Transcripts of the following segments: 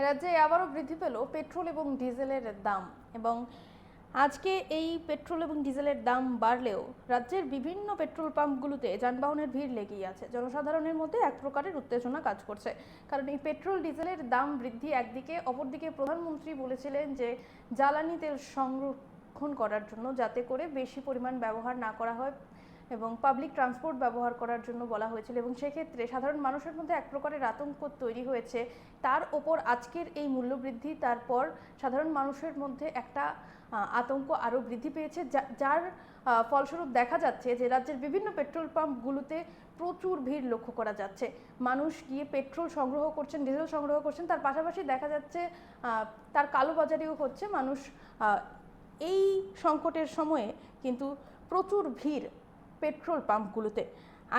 রাজ্যে আবারও বৃদ্ধি পেল পেট্রোল এবং ডিজেলের দাম এবং আজকে এই পেট্রোল এবং ডিজেলের দাম বাড়লেও রাজ্যের বিভিন্ন পেট্রোল পাম্পগুলোতে যানবাহনের ভিড় লেগেই আছে। জনসাধারণের মধ্যে এক প্রকারের উত্তেজনা কাজ করছে, কারণ এই পেট্রোল ডিজেলের দাম বৃদ্ধি একদিকে, অপরদিকে প্রধানমন্ত্রী বলেছিলেন যে জ্বালানি তেল সংরক্ষণ করার জন্য, যাতে করে বেশি পরিমাণ ব্যবহার না করা হয় এবং পাবলিক ট্রান্সপোর্ট ব্যবহার করার জন্য বলা হয়েছিল, এবং সেক্ষেত্রে সাধারণ মানুষের মধ্যে এক প্রকারের আতঙ্ক তৈরি হয়েছে। তার ওপর আজকের এই মূল্যবৃদ্ধি, তারপর সাধারণ মানুষের মধ্যে একটা আতঙ্ক আরও বৃদ্ধি পেয়েছে, যার ফলস্বরূপ দেখা যাচ্ছে যে রাজ্যের বিভিন্ন পেট্রোল পাম্পগুলোতে প্রচুর ভিড় লক্ষ্য করা যাচ্ছে। মানুষ গিয়ে পেট্রোল সংগ্রহ করছেন, ডিজেল সংগ্রহ করছেন, তার পাশাপাশি দেখা যাচ্ছে তার কালোবাজারিও হচ্ছে। মানুষ এই সংকটের সময়ে কিন্তু প্রচুর ভিড় পেট্রোল পাম্পগুলোতে।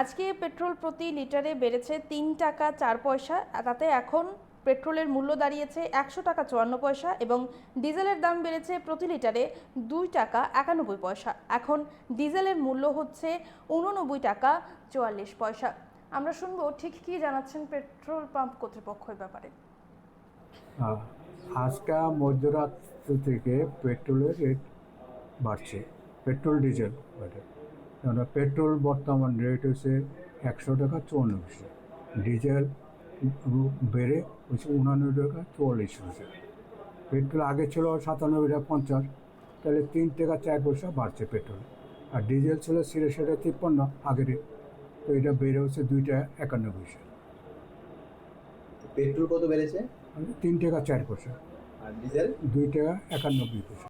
আজকে পেট্রোল প্রতি লিটারে বেড়েছে 3 টাকা 4 পয়সা, তাতে এখন পেট্রোলের মূল্য দাঁড়িয়েছে 100 টাকা 54 পয়সা এবং ডিজেলের দাম বেড়েছে প্রতি লিটারে 2 টাকা 91 পয়সা। এখন ডিজেলের মূল্য হচ্ছে 89 টাকা 44 পয়সা। আমরা শুনবো ঠিক কী জানাচ্ছেন পেট্রোল পাম্প কর্তৃপক্ষের ব্যাপারে। আজকে মধ্যরাত্র থেকে পেট্রোলের রেট বাড়ছে, পেট্রোল ডিজেল বাড়ে। কেন পেট্রোল বর্তমান রেট হচ্ছে 100 টাকা 54 পয়সা, ডিজেল বেড়ে হচ্ছে 89 টাকা 44 পয়সা। পেট্রোল আগে ছিল 97 টাকা 50, তাহলে 3 টাকা 4 পয়সা বাড়ছে পেট্রোল। আর ডিজেল ছিল 83 টাকা 53 আগের, তো এটা বেড়ে হচ্ছে 2 টাকা 51 পয়সা। পেট্রোল কত বেড়েছে? 3 টাকা 4 পয়সা। আর ডিজেল 2 টাকা 91 পয়সা।